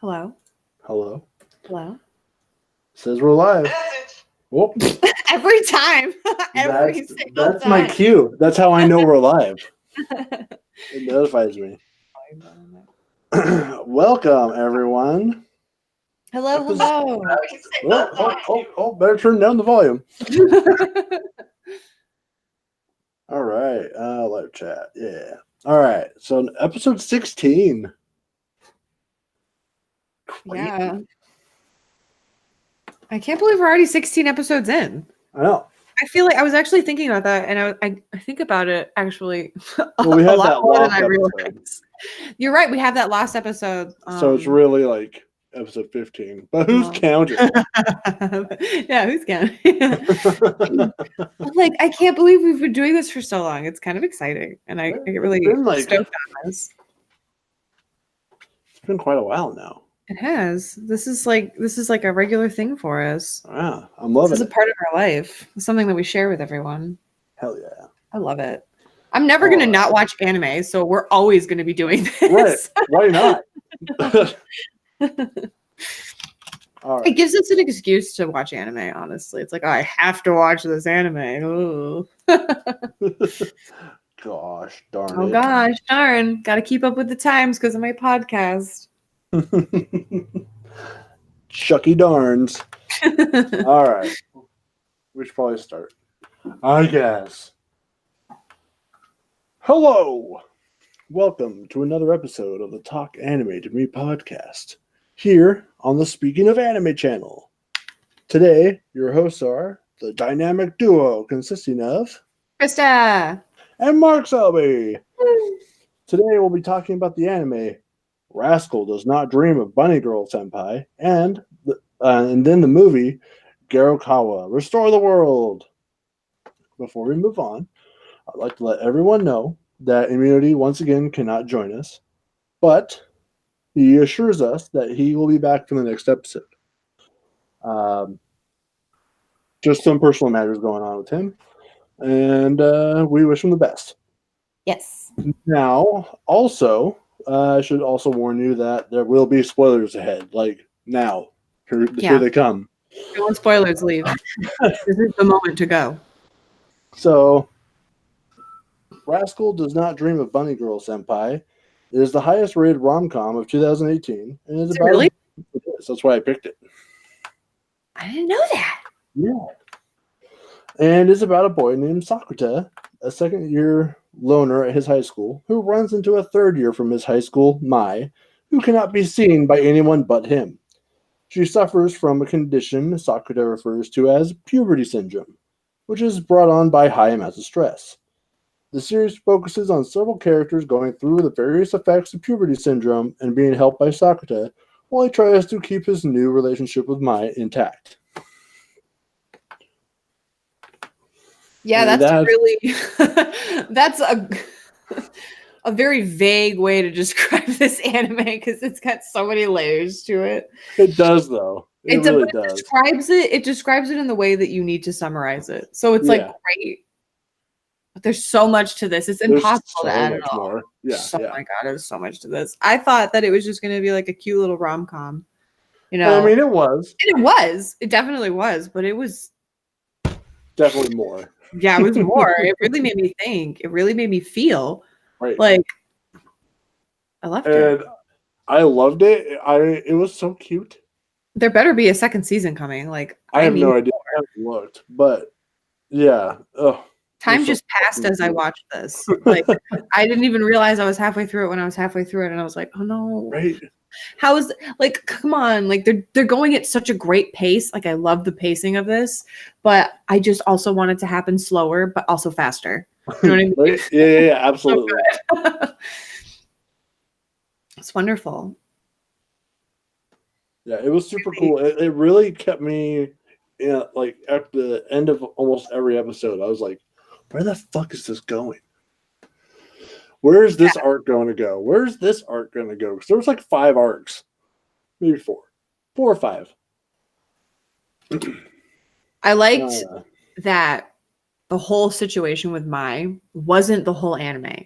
Hello. Hello. Hello. Says we're live. Whoop. Every time. Every single that's time. my cue. That's how I know we're live. It notifies me. Welcome, everyone. Hello, hello. Better turn down the volume. All right. Live chat. Yeah. All right. So episode 16. Yeah. I can't believe we're already 16 episodes in. I know. I feel like I was actually thinking about that, and I think about it actually Well, we a had lot that more than lost I episode. realized. You're right. We have that last episode. So it's really like episode 15. But who's counting? Yeah, who's counting? Like, I can't believe we've been doing this for so long. It's kind of exciting, and I get really stoked on this. It's been quite a while now. It has. This is like a regular thing for us. Yeah, I'm loving it. This is a part of our life. It's something that we share with everyone. Hell yeah. I love it. I'm never going to not watch anime, so we're always going to be doing this. Right. Why not? All right. It gives us an excuse to watch anime, honestly. It's like, oh, I have to watch this anime. Ooh. Gosh darn Oh, gosh darn. Got to keep up with the times because of my podcast. Chucky darns. All right. We should probably start, I guess. Hello. Welcome to another episode of the Talk Anime to Me podcast, here on the Speaking of Anime channel. Today, your hosts are the dynamic duo consisting of Krista and Marc Selby. Today, we'll be talking about the anime Rascal Does Not Dream of Bunny Girl Senpai, and then the movie Garokawa, Restore the World. Before we move on, I'd like to let everyone know that Immunity once again cannot join us, but he assures us that he will be back for the next episode. Just some personal matters going on with him, and we wish him the best. Yes. Now, also, I should also warn you that there will be spoilers ahead. Like now, here they come. Don't spoilers, leave. This is the moment to go. So, Rascal Does Not Dream of Bunny Girl Senpai. It is the highest rated ROMCOM of 2018, and it's about really? That's why I picked it. I didn't know that. Yeah. And it's about a boy named Sakuta, a second-year loner at his high school, who runs into a third year from his high school, Mai, who cannot be seen by anyone but him. She suffers from a condition Sakuta refers to as puberty syndrome, which is brought on by high amounts of stress. The series focuses on several characters going through the various effects of puberty syndrome and being helped by Sakuta while he tries to keep his new relationship with Mai intact. Yeah, that's really that's a very vague way to describe this anime because it's got so many layers to it. It does, though. It really does. It describes it in the way that you need to summarize it. So it's like great. But there's so much to this. It's impossible to add it all. More. Yeah. Oh my god, there's so much to this. I thought that it was just going to be like a cute little rom-com. You know, I mean, it was. It was. It definitely was, but it was definitely more. Yeah, it was more. It really made me think. It really made me feel. Right. Like I loved it. And I loved it. It was so cute. There better be a second season coming. Like I have no idea. I haven't looked, but yeah. Time just passed as I watched this. Like I didn't even realize I was halfway through it when I was halfway through it, and I was like, oh no. Right. How is like come on, like they're going at such a great pace. Like I love the pacing of this, but I just also want it to happen slower, but also faster. You know what I mean? Yeah, absolutely. So it's wonderful. Yeah, it was super cool. It really kept me, like at the end of almost every episode, I was like, where the fuck is this going? Where is this arc going to go? Where's this arc going to go? Because there was like 5 arcs, maybe 4 or 5. I liked that the whole situation with Mai wasn't the whole anime.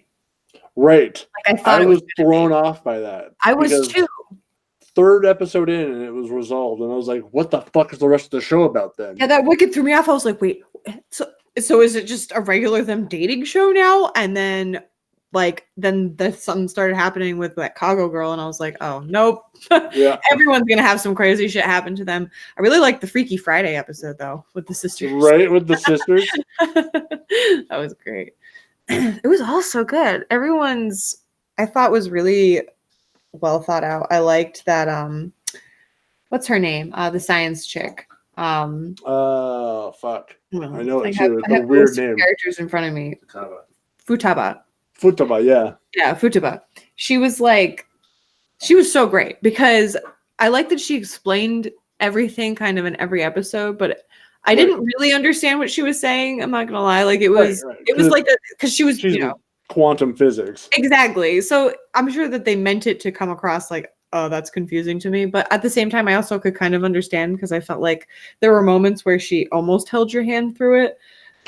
Right. Like I thought I was thrown off by that. I was too. third episode in and it was resolved, and I was like, what the fuck is the rest of the show about then? Yeah, that wicked threw me off. I was like, wait, so is it just a regular them dating show now? And then something started happening with that Kago girl, and I was like, oh nope. Yeah. Everyone's gonna have some crazy shit happen to them. I really liked the Freaky Friday episode though, with the sisters. Right, with the sisters. That was great. It was all so good. Everyone's, I thought, was really well thought out. I liked that what's her name? The science chick. Oh fuck. I know it too. It's a a weird name. Characters in front of me. Futaba. Yeah. Yeah, Futaba. She was so great because I like that she explained everything kind of in every episode, but I didn't really understand what she was saying. I'm not gonna lie. Like it was like because she's quantum physics. Exactly. So I'm sure that they meant it to come across like, oh, that's confusing to me. But at the same time, I also could kind of understand because I felt like there were moments where she almost held your hand through it.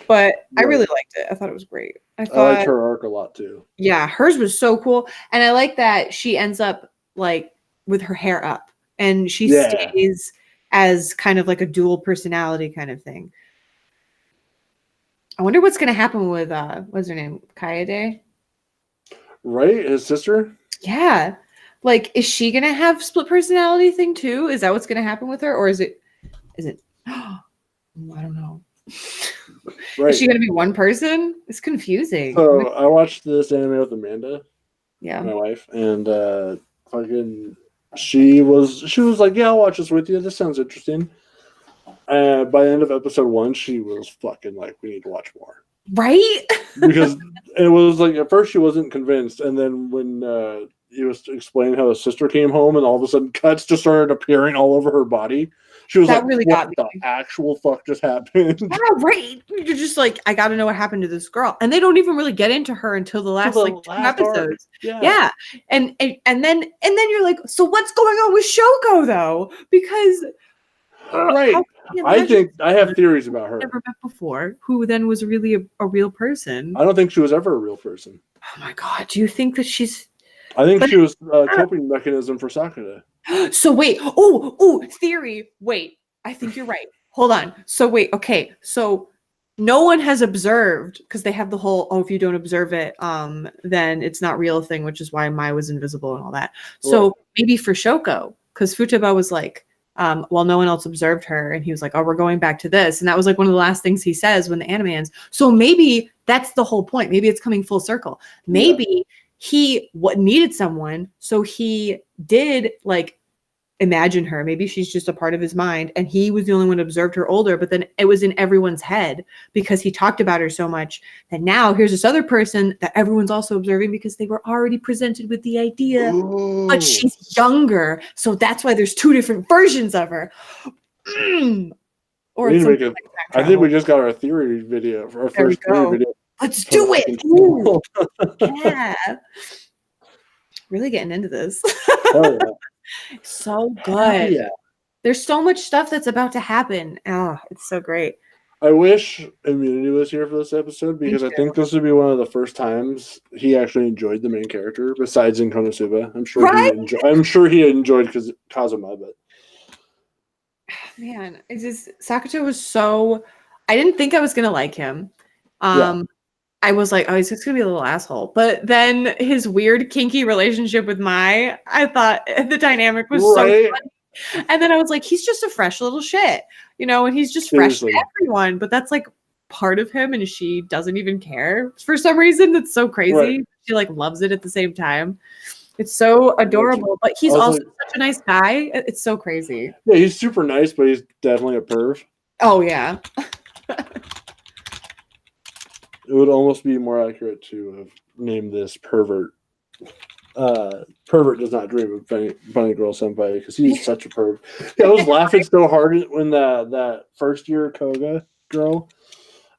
But I really liked it. I thought it was great. I liked her arc a lot too. Yeah, hers was so cool. And I like that she ends up like with her hair up and she stays as kind of like a dual personality kind of thing. I wonder what's going to happen with, what's her name? Kaede? Right? His sister? Yeah. Like, is she going to have split personality thing too? Is that what's going to happen with her? Or is it, I don't know. Right. Is she going to be one person? It's confusing. So I watched this anime with Amanda. Yeah. My wife. And fucking she was like, yeah, I'll watch this with you. This sounds interesting. By the end of episode 1, she was fucking like, we need to watch more. Right? Because it was like, at first she wasn't convinced. And then when he was explaining how his sister came home and all of a sudden cuts just started appearing all over her body, she was like, really what the actual fuck just happened? Yeah, right. You're just like, I got to know what happened to this girl. And they don't even really get into her until the last 2 episodes. Yeah. And then you're like, so what's going on with Shoko though? Because right. I think I have theories about her. Never met before. Who then was really a real person? I don't think she was ever a real person. Oh my god! Do you think that she's? I think she was a coping mechanism for Sakura. So wait. Oh, theory. Wait. I think you're right. Hold on. So wait. Okay. So no one has observed because they have the whole if you don't observe it, then it's not real thing, which is why Mai was invisible and all that. So maybe for Shoko, because Futaba was like. Well, no one else observed her, and he was like, "Oh, we're going back to this," and that was like one of the last things he says when the anime ends. So maybe that's the whole point. Maybe it's coming full circle. Maybe he needed someone, so he did like imagine her. Maybe she's just a part of his mind, and he was the only one who observed her older. But then it was in everyone's head because he talked about her so much that now here's this other person that everyone's also observing because they were already presented with the idea. Ooh. But she's younger, so that's why there's 2 different versions of her. Or I think we just got our theory video for our first theory video. Let's do it. Yeah, really getting into this. Oh, yeah. So good. Yeah. There's so much stuff that's about to happen. Oh, it's so great. I wish Immunity was here for this episode because I think this would be one of the first times he actually enjoyed the main character besides in Konosuba. I'm sure he enjoyed because Kazuma, but man, it's just Sakuto was so. I didn't think I was gonna like him. I was like, oh, he's just gonna be a little asshole. But then his weird kinky relationship with Mai, I thought the dynamic was so funny. And then I was like, he's just a fresh little shit, and he's just fresh to everyone. But that's like part of him, and she doesn't even care for some reason. That's so crazy. Right. She like loves it at the same time. It's so adorable. But he's also such a nice guy. It's so crazy. Yeah, he's super nice, but he's definitely a perv. Oh yeah. It would almost be more accurate to have named this Pervert. Pervert does not dream of bunny girl senpai because he's such a perv. Yeah, I was laughing so hard when that first year Koga girl,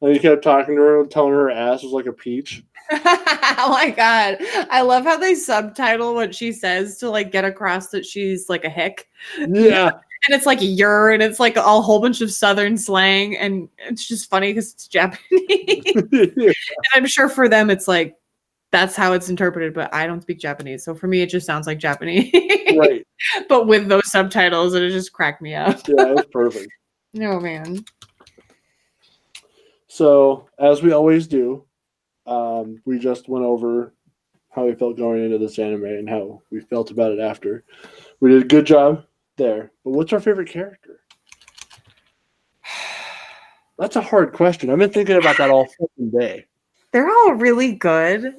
and he kept talking to her, telling her ass was like a peach. Oh my god, I love how they subtitle what she says to like get across that she's like a hick. Yeah. And it's like and it's like a whole bunch of Southern slang, and it's just funny because it's Japanese. And I'm sure for them it's like that's how it's interpreted, but I don't speak Japanese, so for me it just sounds like Japanese. Right. but with those subtitles, and it just cracked me up. Yeah, it's perfect. Oh man. So, as we always do, we just went over how we felt going into this anime and how we felt about it after. We did a good job there. But what's our favorite character? That's a hard question. I've been thinking about that all fucking day. They're all really good.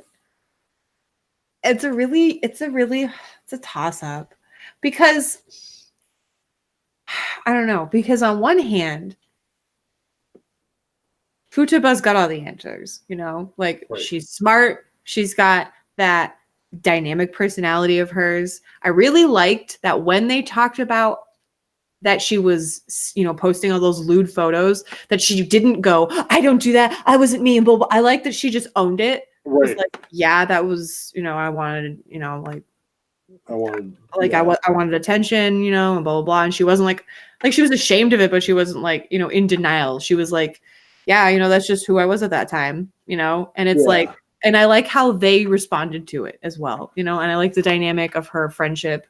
It's a toss-up. Because I don't know. Because on one hand, Futaba's got all the answers, you know? Like, Right. She's smart. She's got that dynamic personality of hers. I really liked that when they talked about that she was, you know, posting all those lewd photos, that she didn't go, I don't do that. I wasn't me. And blah, blah. I like that she just owned it. Right. Was like, yeah, that was, you know, I wanted, you know, like, I wanted I wanted attention, you know, and blah, blah, blah. And she wasn't like she was ashamed of it, but she wasn't like, you know, in denial. She was like, yeah, you know, that's just who I was at that time, you know? And it's like, and I like how they responded to it as well, you know, and I like the dynamic of her friendship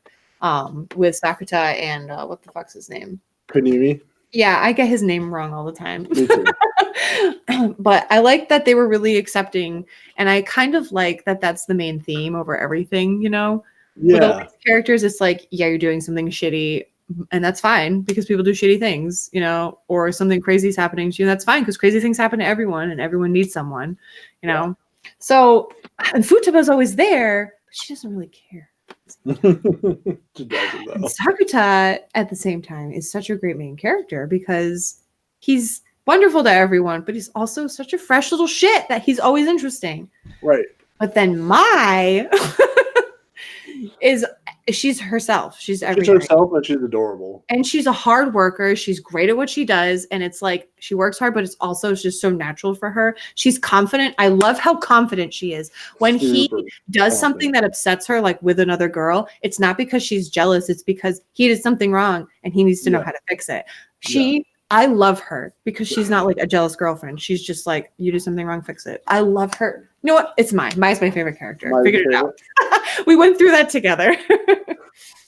with Sakuta and what the fuck's his name? Kanimi. Yeah, I get his name wrong all the time. Me too. But I like that they were really accepting, and I kind of like that that's the main theme over everything, you know? Yeah. With all these characters, it's like, yeah, you're doing something shitty, and that's fine because people do shitty things, you know, or something crazy is happening to you. That's fine because crazy things happen to everyone, and everyone needs someone, you know? So, and Futaba's always there, but she doesn't really care. She doesn't, though. And Sakuta, at the same time, is such a great main character because he's wonderful to everyone, but he's also such a fresh little shit that he's always interesting. Right. But then Mai she's herself. She's everything. She's herself, and she's adorable. And she's a hard worker. She's great at what she does. And it's like, she works hard, but it's also just so natural for her. She's confident. I love how confident she is. When he does something that upsets her, like with another girl, it's not because she's jealous. It's because he did something wrong and he needs to know how to fix it. I love her because she's not like a jealous girlfriend. She's just like, you did something wrong, fix it. I love her. You know what? It's Mai. Mai's my favorite character. Figured it out. We went through that together.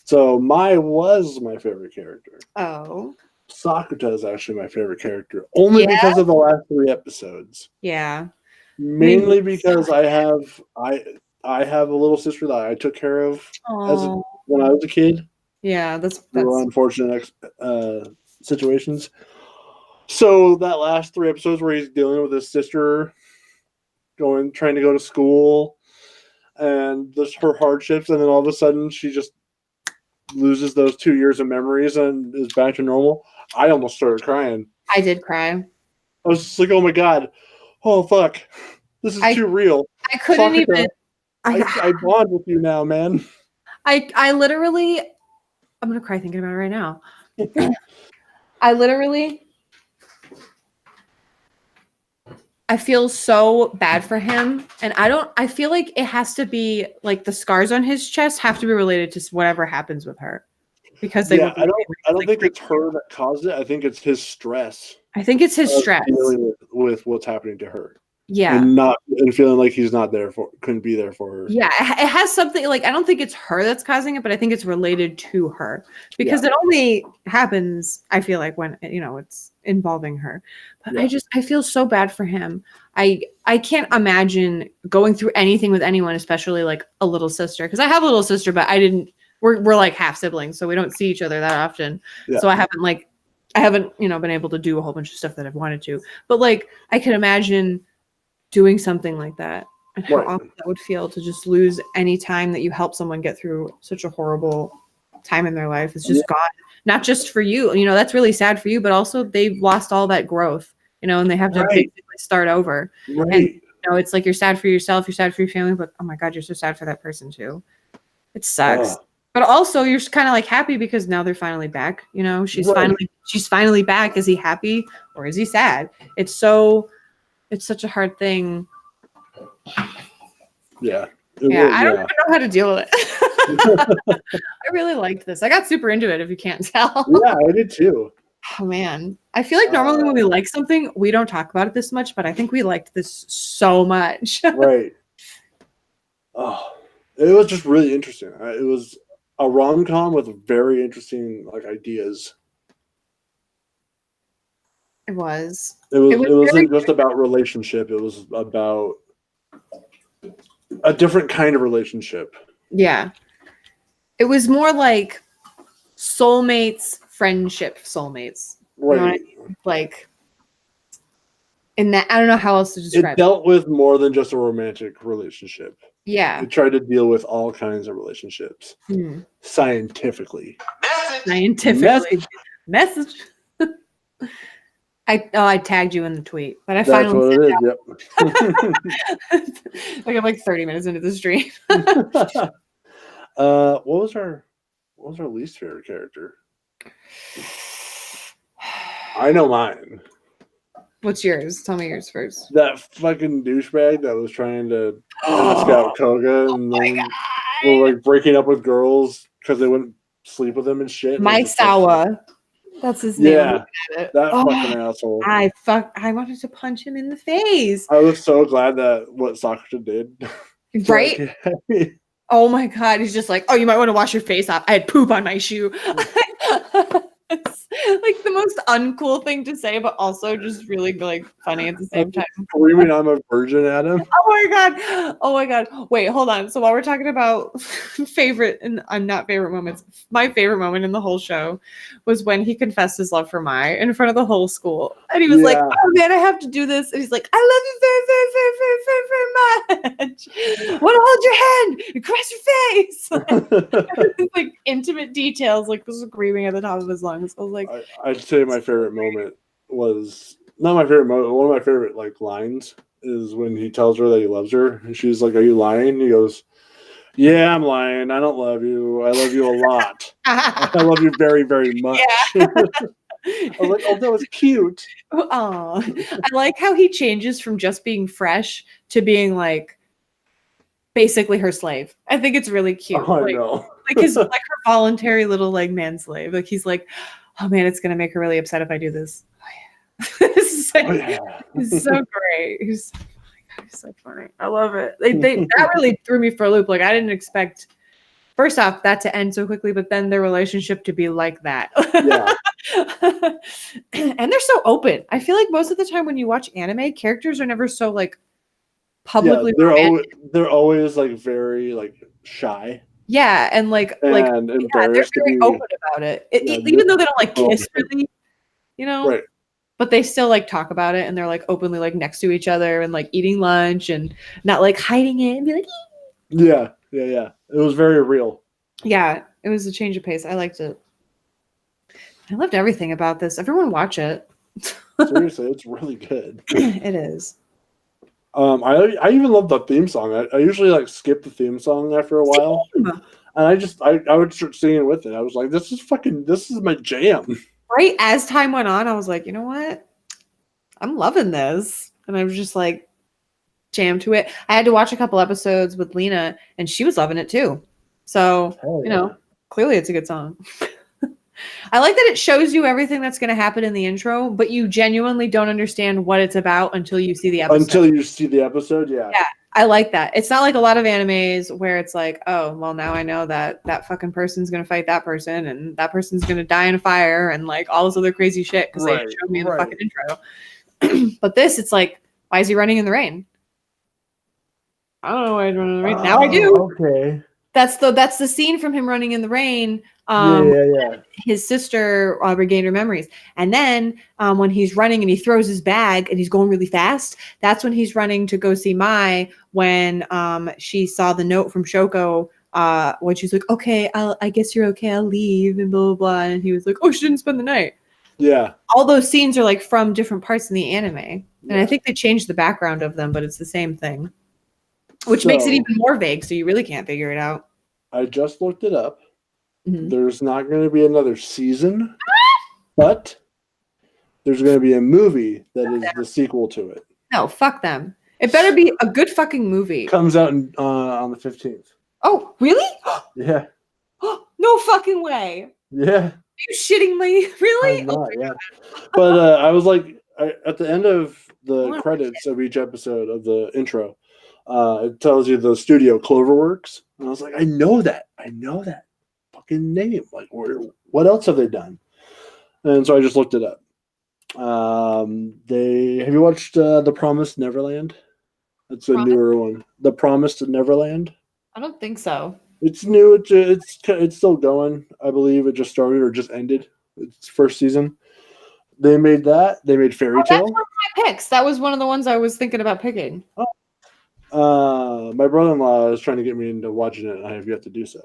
So Mai was my favorite character. Oh. Sakuta is actually my favorite character, only because of the last 3 episodes. Yeah. Mainly because I have a little sister that I took care of when I was a kid. Yeah, that's unfortunate situations. So that last 3 episodes where he's dealing with his sister, trying to go to school, and just her hardships, and then all of a sudden she just loses those 2 years of memories and is back to normal. I almost started crying. I did cry. I was just like, oh my god, oh fuck, this is too real. I couldn't Sakuta, even. I bond with you now, man. I literally, I'm gonna cry thinking about it right now. I feel so bad for him, and I feel like it has to be like the scars on his chest have to be related to whatever happens with her, because I don't think it's her that caused it. I think it's his stress. I think it's his stress dealing with what's happening to her. Yeah, and feeling like he's couldn't be there for her. Yeah, it has something like, I don't think it's her that's causing it, but I think it's related to her because it only happens, I feel like, when it's involving her. But I feel so bad for him. I can't imagine going through anything with anyone, especially like a little sister, because I have a little sister, but we're like half siblings, so we don't see each other that often. So I haven't been able to do a whole bunch of stuff that I've wanted to, but like I can imagine doing something like that and how awful that would feel to just lose any time that you help someone get through such a horrible time in their life. It's just gone. Not just for you, that's really sad for you, but also they've lost all that growth, and they have to basically start over. And it's like, you're sad for yourself, you're sad for your family, but oh my god, you're so sad for that person too. It sucks. But also you're kind of like happy because now they're finally back. She's finally back. Is he happy or is he sad? It's such a hard thing. Yeah. I don't even know how to deal with it. I really liked this. I got super into it, if you can't tell. Yeah, I did too. Oh man. I feel like normally when we like something, we don't talk about it this much, but I think we liked this so much. Right. Oh, it was just really interesting. It was a rom-com with very interesting like ideas. It was. It wasn't very, just about relationship. It was about a different kind of relationship. yeah. It was more like soulmates, friendship soulmates. You know what I Right. mean? Like, in that, I don't know how else to describe It dealt with more than just a romantic relationship. Yeah. It tried to deal with all kinds of relationships scientifically. Scientifically. Message. I tagged you in the tweet, but I That's finally what it is. Yep. like I'm like 30 minutes into the stream. What was our least favorite character? I know mine. What's yours? Tell me yours first. That fucking douchebag that was trying to ask out Koga and then were like breaking up with girls because they wouldn't sleep with him and shit. Maisawa. That's his name. Yeah, that fucking asshole. I wanted to punch him in the face. I was so glad that what Sakura did. Right? Oh my god. He's just like, oh, you might want to wash your face off. I had poop on my shoe. It's like the most uncool thing to say, but also just really like funny at the same time. Screaming I'm a virgin at him. Oh my god. Oh my god. Wait, hold on. So while we're talking about favorite and I'm not favorite moments, my favorite moment in the whole show was when he confessed his love for Mai in front of the whole school. And he was like, oh man, I have to do this. And he's like, I love you very, very, very, very, very, very much. Want to hold your hand and caress your face. Like intimate details, like screaming at the top of his lungs. I was like, I'd say my favorite moment was not my favorite moment. One of my favorite like lines is when he tells her that he loves her, and she's like, "Are you lying?" He goes, "Yeah, I'm lying. I don't love you. I love you a lot. I love you very, very much." Yeah. I was like, "Oh, that was cute." Oh, I like how he changes from just being fresh to being like basically her slave. I think it's really cute. Oh, I know. Like his like her voluntary little like man slave. Like he's like, oh man, it's gonna make her really upset if I do this. He's so great. He's so funny. I love it. That really threw me for a loop. Like I didn't expect first off that to end so quickly, but then their relationship to be like that. Yeah. And they're so open. I feel like most of the time when you watch anime, characters are never so like publicly. Yeah, they're always like very like shy. Yeah, and like embarrassed they're very open about it. Even though they don't like kiss really, you know. Right. But they still like talk about it and they're like openly like next to each other and like eating lunch and not like hiding it and be like, yeah. It was very real. Yeah, it was a change of pace. I liked it. I loved everything about this. Everyone watch it. Seriously, it's really good. It is. I even love the theme song. I usually like skip the theme song after a while. And I would start singing with it. I was like, this is my jam. Right as time went on, I was like, you know what? I'm loving this. And I was just like jammed to it. I had to watch a couple episodes with Lena and she was loving it too. So, you know, clearly it's a good song. I like that it shows you everything that's going to happen in the intro, but you genuinely don't understand what it's about until you see the episode. Yeah. Yeah, I like that. It's not like a lot of animes where it's like, oh, well, now I know that fucking person's going to fight that person and that person's going to die in a fire and like all this other crazy shit because they showed me in the fucking intro. But this, it's like, why is he running in the rain? I don't know why he's running in the rain. Now I do. Okay. That's the scene from him running in the rain. His sister regained her memories, and then when he's running and he throws his bag and he's going really fast, that's when he's running to go see Mai. When she saw the note from Shoko, when she's like, "Okay, I guess you're okay. I'll leave," and blah blah blah, and he was like, "Oh, she didn't spend the night." Yeah, all those scenes are like from different parts in the anime, and I think they changed the background of them, but it's the same thing. Which makes it even more vague, so you really can't figure it out. I just looked it up. Mm-hmm. There's not going to be another season, but there's going to be a movie that is the sequel to it. No, fuck them. It better be a good fucking movie. Comes out on the 15th. Oh, really? Yeah. No fucking way. Yeah. Are you shitting me? Really? I'm not, yeah. But I was like, at the end of the credits of each episode of the intro, it tells you the studio Cloverworks. And I was like, I know that. fucking name. Like, what else have they done? And so I just looked it up. Have you watched The Promised Neverland? That's a newer one. The Promised Neverland. I don't think so. It's new. It's still going. I believe it just started or just ended. Its first season. They made that. They made Fairy Tale. That's one of my picks. That was one of the ones I was thinking about picking. My brother-in-law is trying to get me into watching it, and I have yet to do so.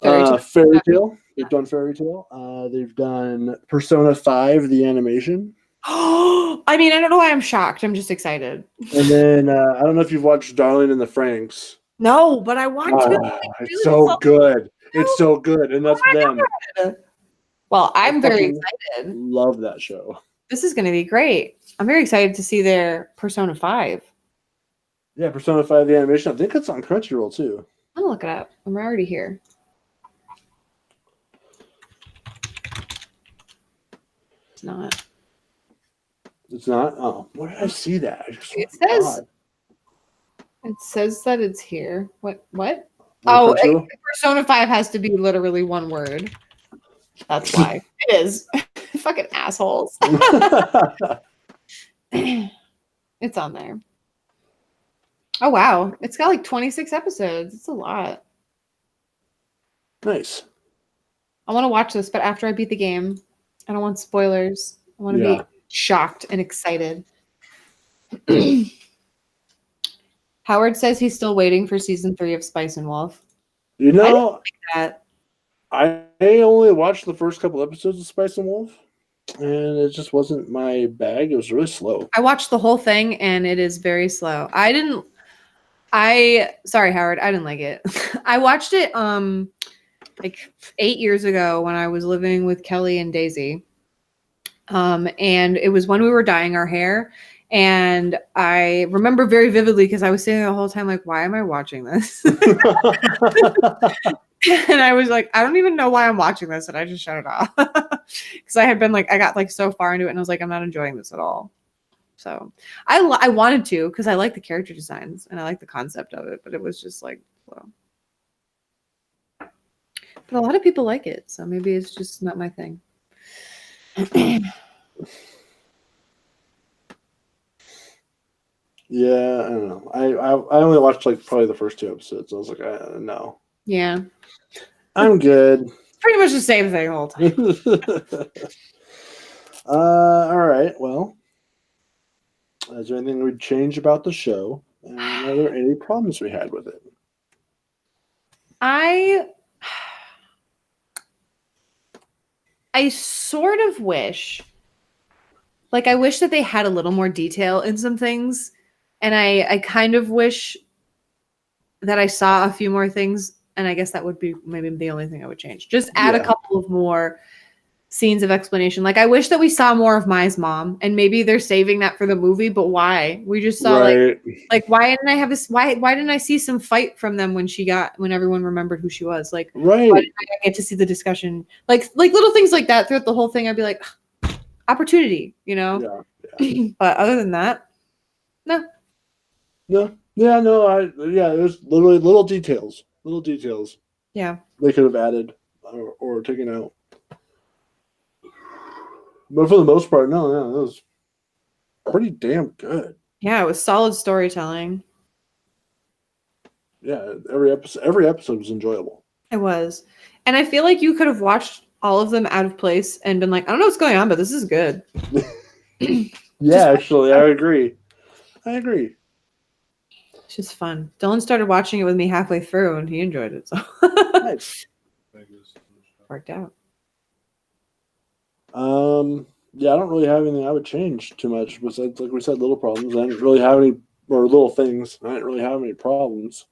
Fairy Tale. They've done Fairy Tale. They've done Persona 5, the animation. I mean, I don't know why I'm shocked. I'm just excited. And then I don't know if you've watched Darling in the Franxx. No, but I want to. It's so good. It's so good, and that's them. God. Well, I'm very excited. Love that show. This is going to be great. I'm very excited to see their Persona 5. Yeah, Persona 5, the animation. I think it's on Crunchyroll, too. I'll look it up. I'm already here. It's not. It's not? Oh, where did I see that? It says that it's here. What? Oh, Persona 5 has to be literally one word. That's why. It is. Fucking assholes. It's on there. Oh, wow. It's got like 26 episodes. It's a lot. Nice. I want to watch this, but after I beat the game, I don't want spoilers. I want to be shocked and excited. Howard says he's still waiting for season 3 of Spice and Wolf. You know, I didn't like that. I only watched the first couple episodes of Spice and Wolf, and it just wasn't my bag. It was really slow. I watched the whole thing, and it is very slow. Sorry, Howard, I didn't like it. I watched it like 8 years ago when I was living with Kelly and Daisy. And it was when we were dyeing our hair. And I remember very vividly because I was sitting there the whole time like, why am I watching this? And I was like, I don't even know why I'm watching this. And I just shut it off. Because I got like so far into it and I was like, I'm not enjoying this at all. So I wanted to because I like the character designs and I like the concept of it. But it was just like, well. But a lot of people like it. So maybe it's just not my thing. Yeah, I don't know. I only watched like probably the first 2 episodes. I was like, no. Yeah. I'm good. It's pretty much the same thing the whole time. All right. Well, is there anything we'd change about the show? And are there any problems we had with it? I sort of wish, I wish that they had a little more detail in some things. And I kind of wish that I saw a few more things. And I guess that would be maybe the only thing I would change. Just add a couple of more scenes of explanation. Like, I wish that we saw more of Mai's mom. And maybe they're saving that for the movie, but why? We just saw why didn't I have this? Why didn't I see some fight from them when everyone remembered who she was? Like, why didn't I get to see the discussion? Like little things like that throughout the whole thing. I'd be like, opportunity, you know? Yeah. But other than that, no. No. Yeah, no, it was literally little details. Yeah. They could have added or taken out. But for the most part, no, it was pretty damn good. Yeah, it was solid storytelling. Yeah, every episode was enjoyable. It was. And I feel like you could have watched all of them out of place and been like, I don't know what's going on, but this is good. Yeah, actually, I agree. It's just fun. Dylan started watching it with me halfway through and he enjoyed it. So nice. Worked out. Yeah, I don't really have anything I would change too much. Besides, like we said, little problems. I didn't really have any, or little things. I didn't really have any problems.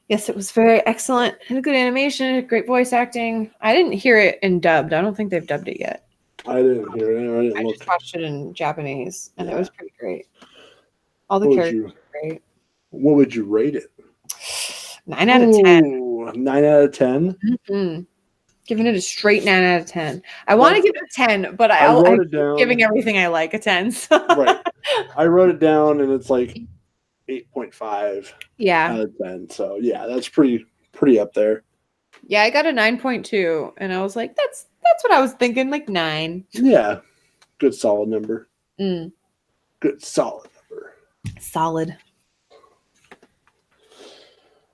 Yes, it was very excellent. And a good animation, great voice acting. I didn't hear it in dubbed. I don't think they've dubbed it yet. I didn't hear it. I just watched it in Japanese, and it was pretty great. All the characters were great. What would you rate it? 9 out of 10. 9 out of 10? Mm-hmm. Giving it a straight 9 out of 10. I want to give it a 10, but I'm giving everything I like a 10. So. Right. I wrote it down, and it's like 8.5 Yeah. out of 10. So yeah, that's pretty up there. Yeah, I got a 9.2 and I was like, that's what I was thinking, like 9. Yeah, good solid number. Mm, Good solid number. solid.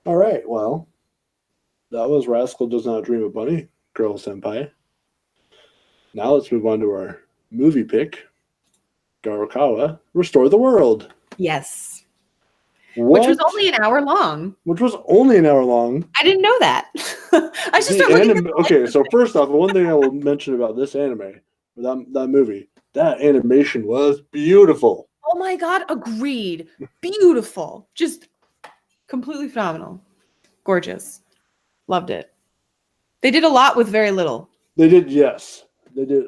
All right, well, that was Rascal Does Not Dream of Bunny, Girl Senpai. Now let's move on to our movie pick, Garokawa, Restore the World. Yes. What? Which was only an hour long. Which was only an hour long. I didn't know that. I should start looking at the Okay, so first off, the one thing I will mention about this anime, that movie, that animation was beautiful. Oh my god, agreed. Beautiful. Just completely phenomenal. Gorgeous. Loved it. They did a lot with very little. They did, yes. They did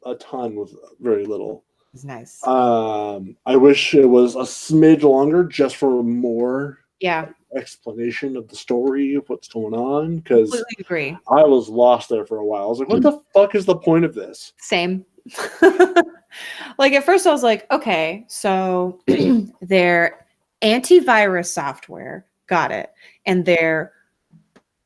a ton with very little. It's nice. I wish it was a smidge longer just for more explanation of the story of what's going on, because completely agree. I was lost there for a while. I was like, what the fuck is the point of this? Same. Like at first I was like, okay, so they're antivirus software. Got it. And they're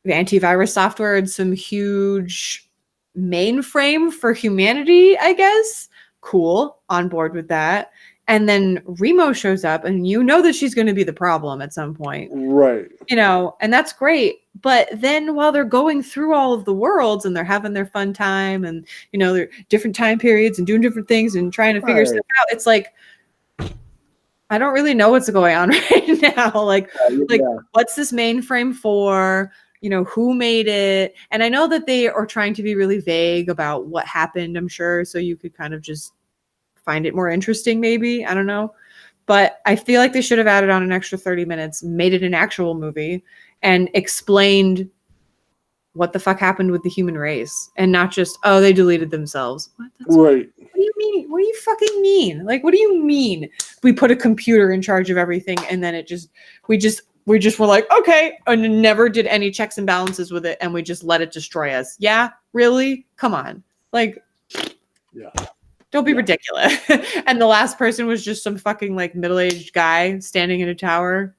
antivirus software and some huge mainframe for humanity, I guess. Cool. On board with that. And then Remo shows up and you know that she's going to be the problem at some point. Right. You know, and that's great. But then while they're going through all of the worlds and they're having their fun time and, you know, they're different time periods and doing different things and trying to figure stuff out, it's like, I don't really know what's going on right now. Like, what's this mainframe for? You know, who made it? And I know that they are trying to be really vague about what happened, I'm sure. So you could kind of just find it more interesting, maybe. I don't know. But I feel like they should have added on an extra 30 minutes, made it an actual movie, and explained what the fuck happened with the human race. And not just, oh, they deleted themselves. What? Right. What do you mean? What do you fucking mean? Like, what do you mean? We put a computer in charge of everything and then we just were like, okay, and never did any checks and balances with it, and we just let it destroy us. Yeah, really? Come on. Like, yeah. Don't be ridiculous. And the last person was just some fucking like middle-aged guy standing in a tower.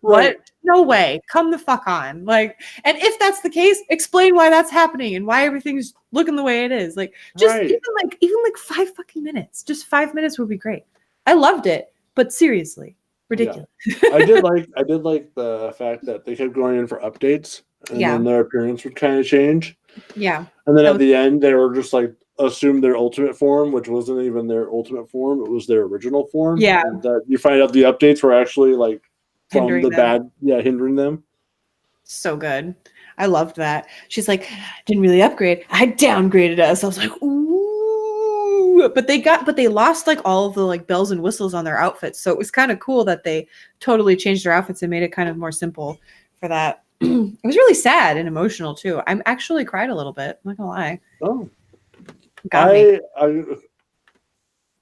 Right. What? No way. Come the fuck on. Like, and if that's the case, explain why that's happening and why everything's looking the way it is. Like, just even like 5 fucking minutes. Just 5 minutes would be great. I loved it, but seriously, ridiculous. Yeah. I did like the fact that they kept going in for updates, and then their appearance would kind of change. Yeah. And then at the end, they were just like assumed their ultimate form, which wasn't even their ultimate form; it was their original form. Yeah. And that you find out the updates were actually like from hindering the them. hindering them. So good. I loved that. She's like, didn't really upgrade. I downgraded us. I was like, ooh. But they lost like all of the like bells and whistles on their outfits. So it was kind of cool that they totally changed their outfits and made it kind of more simple for that. It was really sad and emotional too. I'm actually cried a little bit. I'm not gonna lie. Oh. I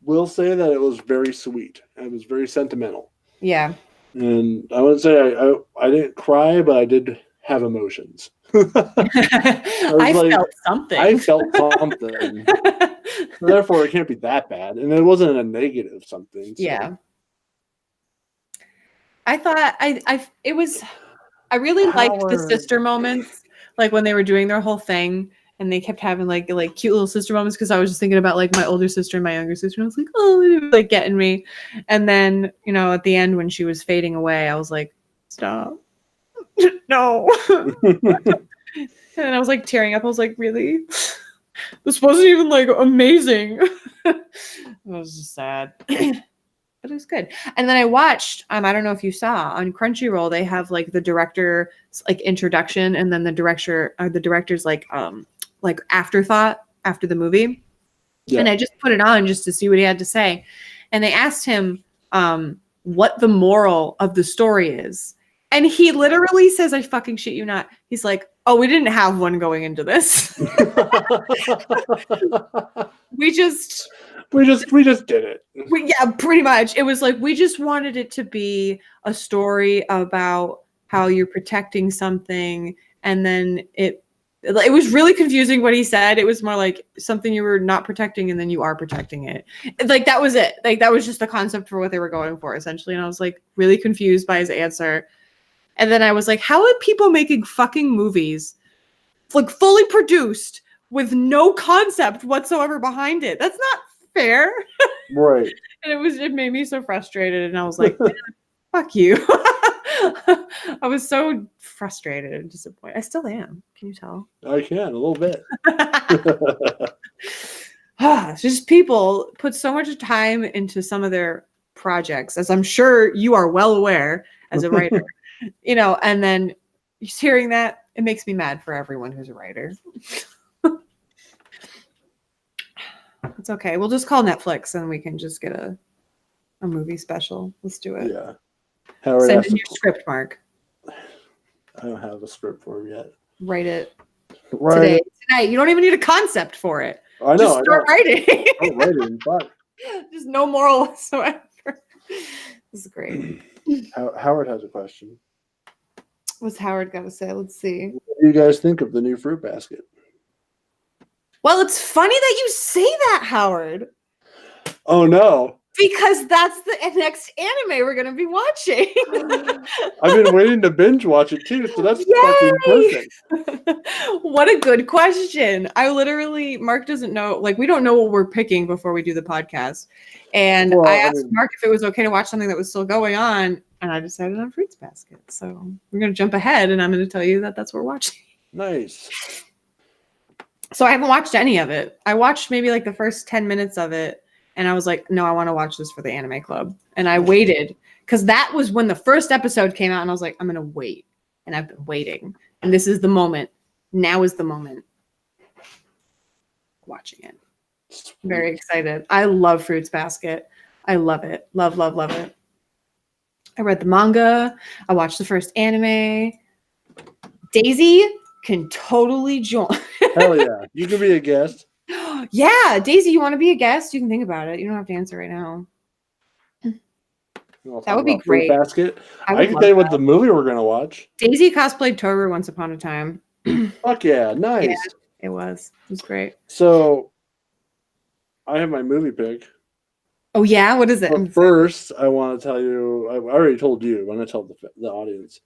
will say that it was very sweet. It was very sentimental. Yeah. And I wouldn't say I didn't cry, but I did have emotions. I felt something. I felt something. Therefore, it can't be that bad. And it wasn't a negative something. So. Yeah. I thought I really liked the sister moments, like when they were doing their whole thing and they kept having like cute little sister moments, because I was just thinking about like my older sister and my younger sister, and I was like, oh, it was, like getting me. And then, you know, at the end when she was fading away, I was like, stop. No. And I was like tearing up. I was like, really? This wasn't even like amazing. It was just sad. But it was good. And then I watched, I don't know if you saw on Crunchyroll, they have like the director's like introduction, and then the director's like afterthought after the movie. Yeah. And I just put it on just to see what he had to say. And they asked him what the moral of the story is. And he literally says, I fucking shit you not. He's like, oh, we didn't have one going into this. We just did it. Yeah, pretty much. It was like, we just wanted it to be a story about how you're protecting something, and then It was really confusing what he said. It was more like something you were not protecting and then you are protecting it. Like that was it. Like that was just the concept for what they were going for essentially. And I was like really confused by his answer. And then I was like, how are people making fucking movies like fully produced with no concept whatsoever behind it? That's not fair. Right. And it made me so frustrated. And I was like, fuck you. I was so frustrated and disappointed. I still am. Can you tell? I can a little bit. It's just people put so much time into some of their projects, as I'm sure you are well aware as a writer, and then just hearing that, it makes me mad for everyone who's a writer. It's okay. We'll just call Netflix and we can just get a movie special. Let's do it. Yeah. Howard, send in your script, Mark. I don't have a script for him yet. Write it today. Tonight. You don't even need a concept for it. I know. Just start writing. I'm writing. Fuck. Just no moral whatsoever. This is great. Howard has a question. What's Howard got to say? Let's see. What do you guys think of the new fruit basket? Well, it's funny that you say that, Howard. Oh, no. Because that's the next anime we're going to be watching. I've been waiting to binge watch it too, so that's fucking perfect. What a good question. Mark doesn't know, like, we don't know what we're picking before we do the podcast. And I asked Mark if it was okay to watch something that was still going on, and I decided on Fruits Basket. So we're going to jump ahead, and I'm going to tell you that that's what we're watching. Nice. So I haven't watched any of it. I watched maybe like the first 10 minutes of it. And I was like, no, I want to watch this for the anime club. And I waited because that was when the first episode came out. And I was like, I'm going to wait. And I've been waiting. And this is the moment. Now is the moment. Watching it. I'm very excited. I love Fruits Basket. I love it. Love, love, love it. I read the manga. I watched the first anime. Daisy can totally join. Hell yeah. You can be a guest. Yeah, Daisy, you want to be a guest? You can think about it. You don't have to answer right now. That would be great. Basket. I can tell you what the movie we're going to watch. Daisy cosplayed Toru once upon a time. Fuck yeah, nice. Yeah, it was. It was great. So, I have my movie pick. Oh, yeah? What is it? But first, I want to tell you, I already told you. I'm going to tell the audience.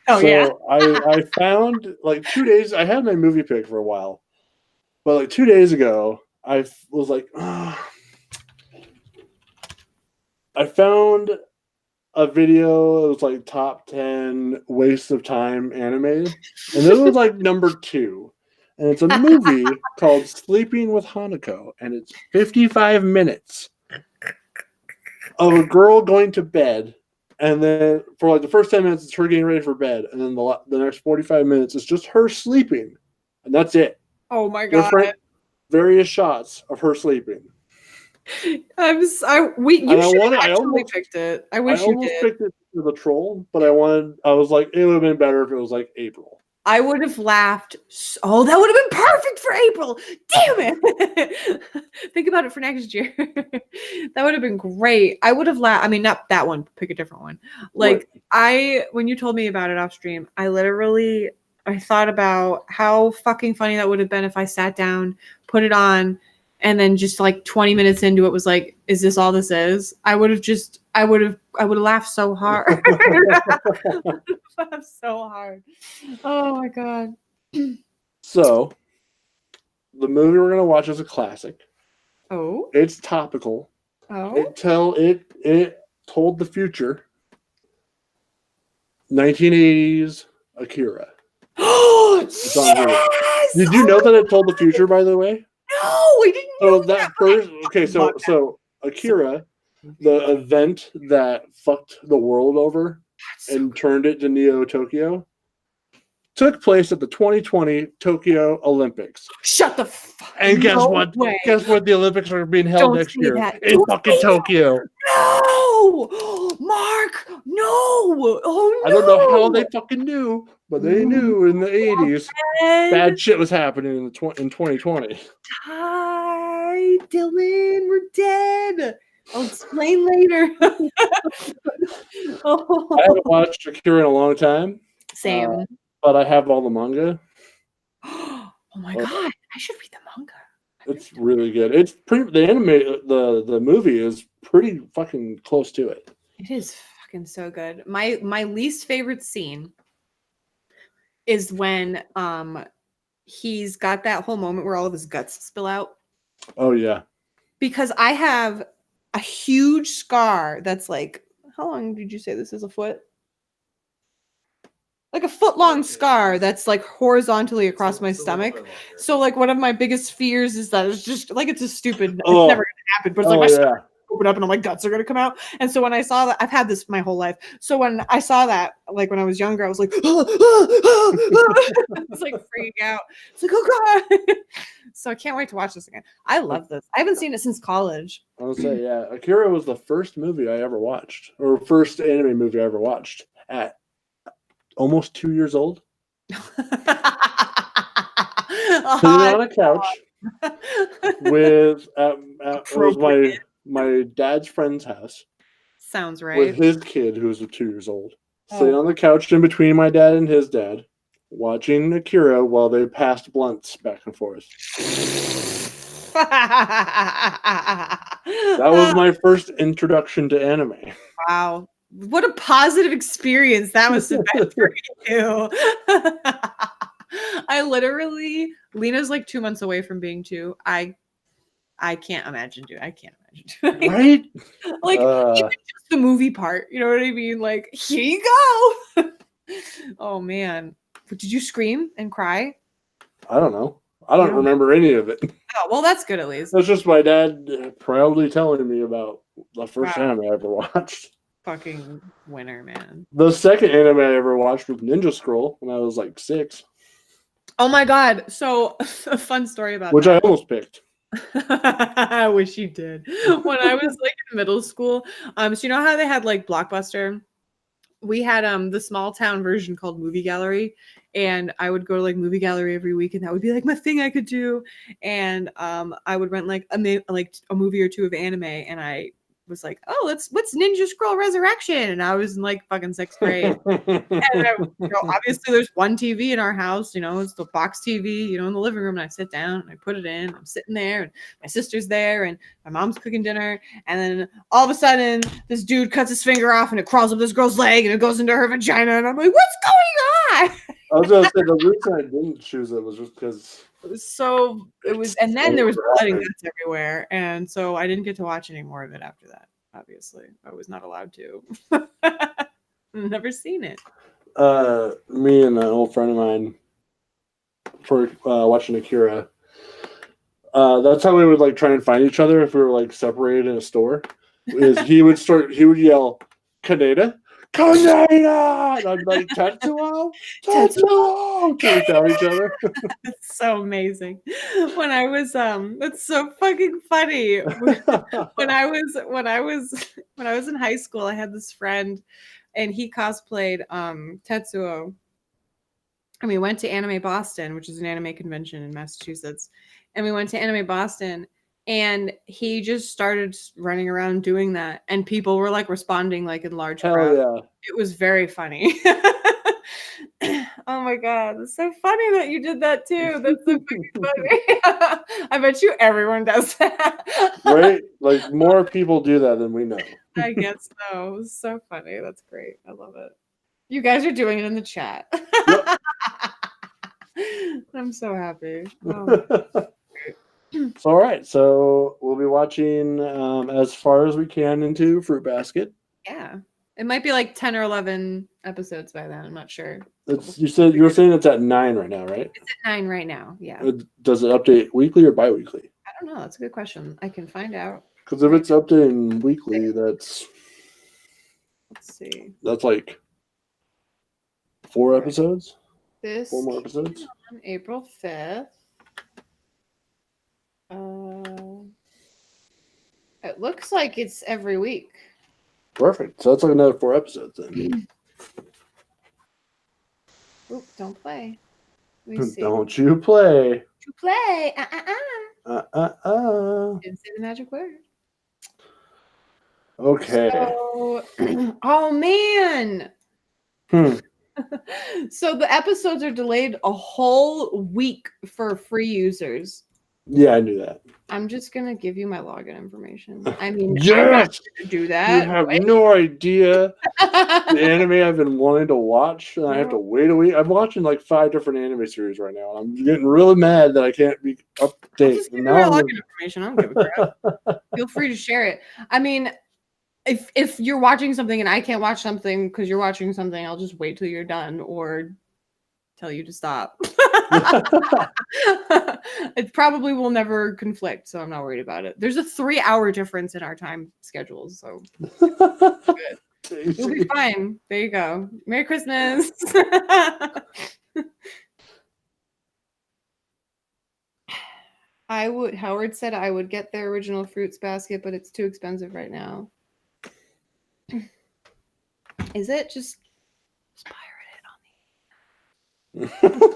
Yeah. I found, like, 2 days, I had my movie pick for a while. But like 2 days ago, I was like, I found a video. It was like top 10 waste of time anime, and this was like number 2. And it's a movie called Sleeping with Hanako, and it's 55 minutes of a girl going to bed, and then for like the first 10 minutes, it's her getting ready for bed, and then the next 45 minutes is just her sleeping, and that's it. Oh my god! Various shots of her sleeping. You should have actually picked it. I wish you did. I almost picked it for the troll, but I was like, it would have been better if it was like April. I would have laughed. Oh, that would have been perfect for April. Damn it! Think about it for next year. That would have been great. I would have laughed. I mean, not that one. Pick a different one. Like when you told me about it off stream, I thought about how fucking funny that would have been if I sat down, put it on, and then just like 20 minutes into it was like, is this all this is? I would have laughed so hard. Laughed so hard. Oh my god. So, the movie we're going to watch is a classic. Oh. It's topical. Oh. It told the future. 1980s Akira. Yes! Did you know that it told the future, by the way? No, we didn't know that. So Akira, the event that fucked the world over and turned it to Neo Tokyo, took place at the 2020 Tokyo Olympics. Shut the fuck. And guess what? Way. Guess what? The Olympics are being held next year in fucking Tokyo. No, Mark. No. Oh no. I don't know how they fucking knew, but they knew in the 80s bad shit was happening in 2020. Hi, Dylan. We're dead. I'll explain later. I haven't watched Akira in a long time. Same. But I have all the manga. Oh my god, I should read the manga. It's really good. It's pretty. The anime, the movie is pretty fucking close to it. It is fucking so good. My least favorite scene is when he's got that whole moment where all of his guts spill out. Oh yeah. Because I have a huge scar that's like, how long did you say this is a foot? Like a foot long scar that's like horizontally across my stomach. So like one of my biggest fears is that it's just like it's a stupid. It's never gonna happen, but it's like my stomach open up and my guts are gonna come out. And so when I saw that, I've had this my whole life. So when I saw that, like when I was younger, I was like, it's like freaking out. It's like, oh god. So I can't wait to watch this again. I love this. I haven't seen it since college. I would say, yeah. Akira was the first movie I ever watched, or first anime movie I ever watched at almost 2 years old. Sitting on a couch with it was my dad's friend's house. Sounds right. With his kid who was 2 years old. Sitting on the couch in between my dad and his dad, watching Akira while they passed blunts back and forth. That was my first introduction to anime. Wow. What a positive experience that must have been for you. I literally, Lena's like 2 months away from being 2. I can't imagine doing. I can't imagine doing. Right? Like even just the movie part. You know what I mean? Like here you go. Oh man, but did you scream and cry? I don't know. I don't remember any of it. Oh well, that's good at least. That's just my dad proudly telling me about the first anime I ever watched. Fucking winner, man. The second anime I ever watched was Ninja Scroll when I was like 6. Oh my god! So a fun story about which that. I almost picked. I wish you did. When I was like in middle school, so you know how they had like Blockbuster? We had the small town version called Movie Gallery, and I would go to like Movie Gallery every week, and that would be like my thing I could do. And I would rent like a movie or two of anime, and I was like, oh, what's Ninja Scroll Resurrection? And I was in like fucking 6th grade. And obviously there's one TV in our house, it's the box TV, in the living room, and I sit down and I put it in. I'm sitting there and my sister's there and my mom's cooking dinner, and then all of a sudden this dude cuts his finger off and it crawls up this girl's leg and it goes into her vagina, and I'm like, what's going on? I was gonna say the reason I didn't choose it was just because and then there was blood and guts everywhere, and so I didn't get to watch any more of it after that. Obviously, I was not allowed to. Never seen it. Me and an old friend of mine for watching Akira. That's how we would like try and find each other if we were like separated in a store. Is he would yell, "Kaneda, Kaneda!" And I'd like, Tetsuo, Tetsuo! Till we found each other. It's so amazing. When I was that's so fucking funny. When I was in high school, I had this friend and he cosplayed Tetsuo. And we went to Anime Boston, which is an anime convention in Massachusetts. And we went to Anime Boston, and he just started running around doing that, and people were like responding like in large crowds. Yeah. It was very funny. Oh my god, it's so funny that you did that too. That's so fucking funny. I bet you everyone does that. Right? Like more people do that than we know. I guess so. It was so funny. That's great. I love it. You guys are doing it in the chat. Yep. I'm so happy. Oh. All right, so we'll be watching as far as we can into Fruit Basket. Yeah, it might be like 10 or 11 episodes by then. I'm not sure. You were saying it's at 9 right now, right? It's at 9 right now. Yeah. Does it update weekly or bi-weekly? I don't know. That's a good question. I can find out. Because if it's updating weekly, let's see. That's like 4 episodes. 4 more episodes. On April 5th. It looks like it's every week. Perfect. So that's like another 4 episodes then. Oop, don't play. Let me see. Don't you play. You play. Didn't say the magic word. Okay. So, oh man. So the episodes are delayed a whole week for free users. Yeah, I knew that. I'm just gonna give you my login information. I mean, Yes! I'm not gonna do that. You have no idea the anime I've been wanting to watch, and I have to wait a week. I'm watching like 5 different anime series right now, and I'm getting really mad that I can't be up to date. Just give me my login information. I don't give a crap. Feel free to share it. I mean, if you're watching something and I can't watch something because you're watching something, I'll just wait till you're done or tell you to stop. It probably will never conflict, so I'm not worried about it. There's a 3-hour difference in our time schedules, so you'll be fine. There you go. Merry Christmas. Howard said I would get their original fruits basket, but it's too expensive right now. Is it? Just pirate it on the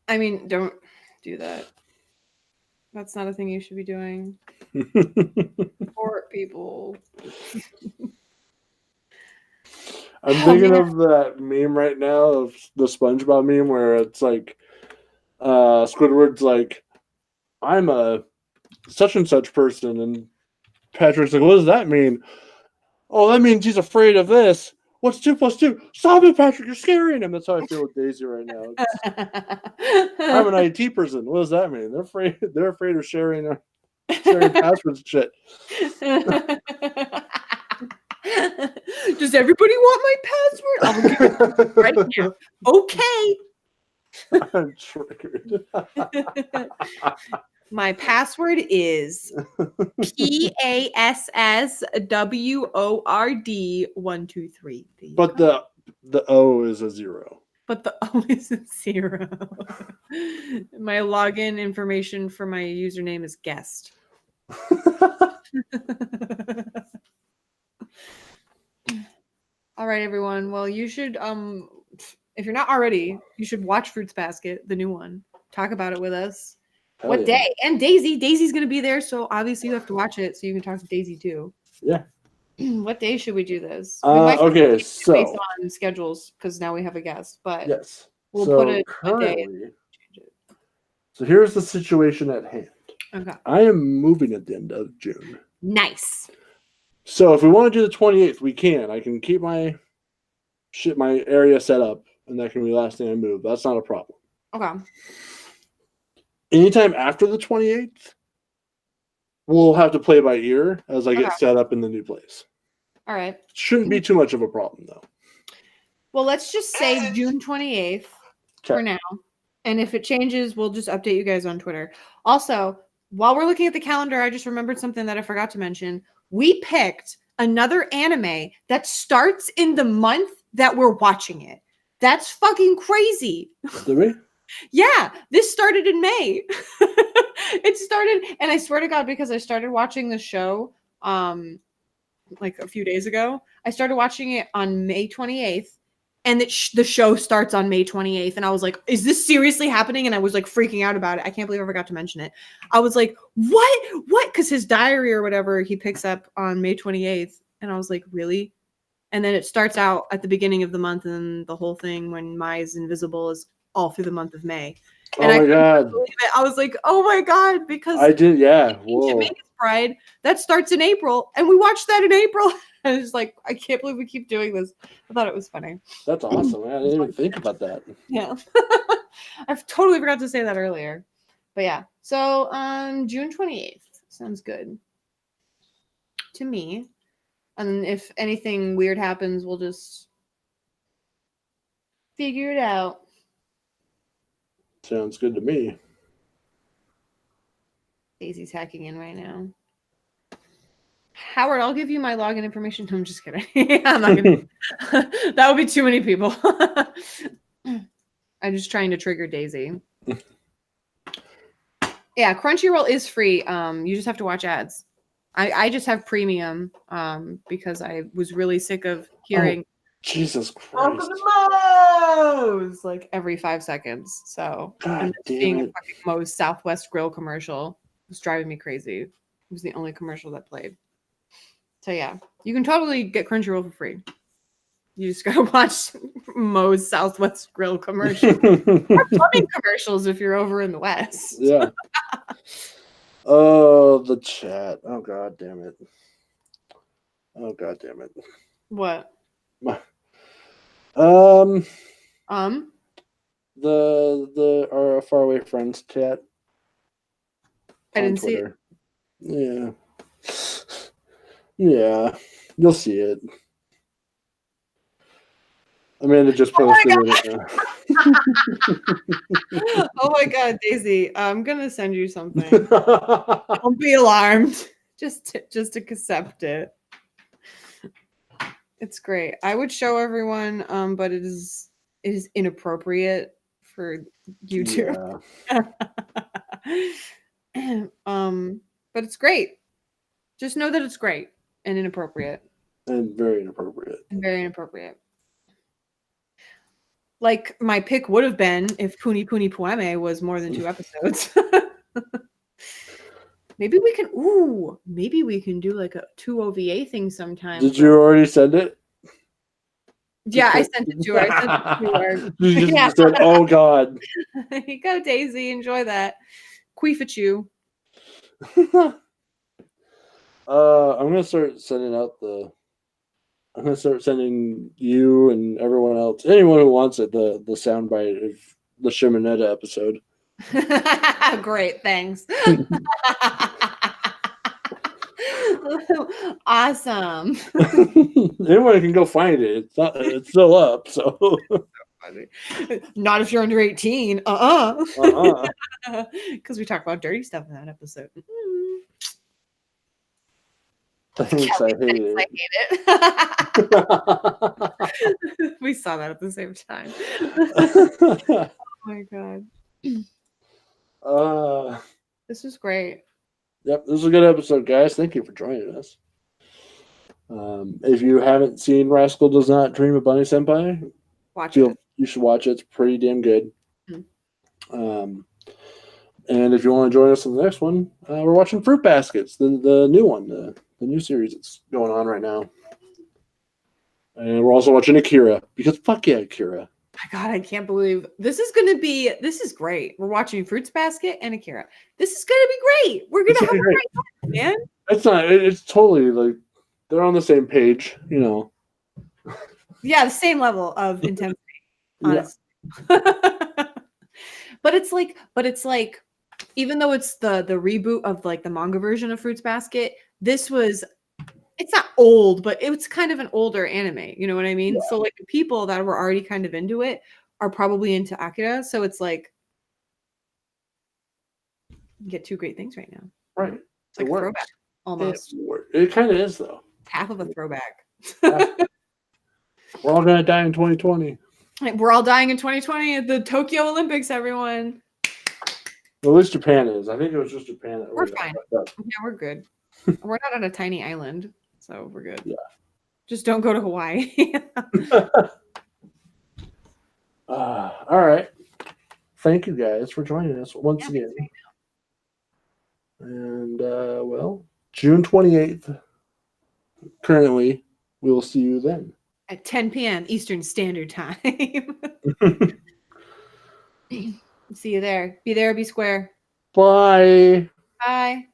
I mean, don't do that. That's not a thing you should be doing. Support people. I'm thinking of that meme right now of the SpongeBob meme where it's like Squidward's like, I'm a such and such person, and Patrick's like, what does that mean? Oh, that means he's afraid of this. What's 2 + 2? Stop it, Patrick! You're scaring him. That's how I feel with Daisy right now. I'm an IT person. What does that mean? They're afraid. They're afraid of sharing passwords and shit. Does everybody want my password? I'll give it right now. Okay. I'm triggered. My password is PASSWORD 123. But the O is a 0. But the O is a 0. My login information for my username is guest. All right, everyone. Well, you should, if you're not already, you should watch Fruits Basket, the new one. Talk about it with us. Hell What yeah. day? And Daisy's going to be there, so obviously you have to watch it so you can talk to Daisy too. Yeah. What day should we do this? Okay, so based on schedules because now we have a guest, but yes, we'll so put it a day. currently. So here's the situation at hand. Okay. I am moving at the end of June. Nice. So if we want to do the 28th, we can. I can keep my area set up, and that can be the last thing I move. That's not a problem. Okay. Anytime after the 28th, we'll have to play by ear as I get set up in the new place. All right. Shouldn't be too much of a problem, though. Well, let's just say June 28th for now. And if it changes, we'll just update you guys on Twitter. Also, while we're looking at the calendar, I just remembered something that I forgot to mention. We picked another anime that starts in the month that we're watching it. That's fucking crazy. Did we? Yeah, this started in May. It started, and I swear to God, because I started watching the show like a few days ago. I started watching it on May 28th, and the show starts on May 28th. And I was like, is this seriously happening? And I was like freaking out about it. I can't believe I forgot to mention it. I was like, what? Because his diary or whatever he picks up on May 28th. And I was like, really? And then it starts out at the beginning of the month, and the whole thing when Mai's invisible is all through the month of May. And oh my God. I was like, oh my God, because I did, yeah. Whoa. Jamaica's Pride, that starts in April, and we watched that in April. And it's like, I can't believe we keep doing this. I thought it was funny. That's awesome, man. I didn't even think about that. Yeah. I've totally forgot to say that earlier. But yeah. So June 28th. Sounds good to me. And if anything weird happens, we'll just figure it out. Sounds good to me. Daisy's hacking in right now. Howard, I'll give you my login information. I'm just kidding. I'm not gonna. That would be too many people. I'm just trying to trigger Daisy. Yeah, Crunchyroll is free. You just have to watch ads. I just have premium because I was really sick of hearing Jesus Christ. Moe's like every 5 seconds. So God damn seeing it. a fucking Moe's Southwest Grill commercial was driving me crazy. It was the only commercial that played. So yeah, you can totally get Crunchyroll for free. You just gotta watch Moe's Southwest Grill commercial. Or plumbing commercials if you're over in the West. Yeah. Oh, the chat. Oh, God damn it. Oh, God damn it. What? Our faraway friends chat. I didn't see it. Yeah. Yeah. You'll see it. Amanda just posted it. Oh my God, Daisy! I'm gonna send you something. Don't be alarmed. Just accept it. It's great. I would show everyone, but it is inappropriate for YouTube. Yeah. But it's great. Just know that it's great and inappropriate. And very inappropriate. And very inappropriate. Like my pick would have been if Puni Puni Poeme was more than 2 episodes. Maybe we can do like a 2 OVA thing sometime. Did you already send it? Yeah, I sent it to her. You just said, oh God. There you go, Daisy. Enjoy that. Queef at you. I'm gonna start sending you and everyone else, anyone who wants it, the soundbite of the Shimonetta episode. Great, thanks. Awesome. Anyone can go find it. It's still up, so. Not if you're under 18. Because we talk about dirty stuff in that episode. Thanks, I hate it. We saw that at the same time. Oh my God. This was great. Yep, this was a good episode, guys. Thank you for joining us. If you haven't seen Rascal Does Not Dream of Bunny Senpai, watch it. You should watch it. It's pretty damn good. And if you want to join us on the next one, we're watching Fruit Baskets, the new one, the new series that's going on right now. And we're also watching Akira, because fuck yeah, Akira. My God, I can't believe this is great. We're watching Fruits Basket and Akira. This is gonna be great. We're gonna have a great time, man. It's totally like they're on the same page, you know. Yeah, the same level of intensity, honestly. Yeah. But it's like, even though it's the reboot of like the manga version of Fruits Basket, it's not old, but it's kind of an older anime. You know what I mean? Yeah. So like the people that were already kind of into it are probably into Akira. So it's like you get 2 great things right now. Right. It's like a throwback almost. It kind of is though. Half of a throwback. We're all gonna die in 2020. We're all dying in 2020 at the Tokyo Olympics, everyone. Well, at least Japan is. I think it was just Japan. We're fine. Yeah, we're good. We're not on a tiny island, so we're good. Yeah. Just don't go to Hawaii. All right. Thank you guys for joining us once again. And well, June 28th. Currently, we will see you then at 10 p.m. Eastern Standard Time. See you there. Be there, be square. Bye. Bye.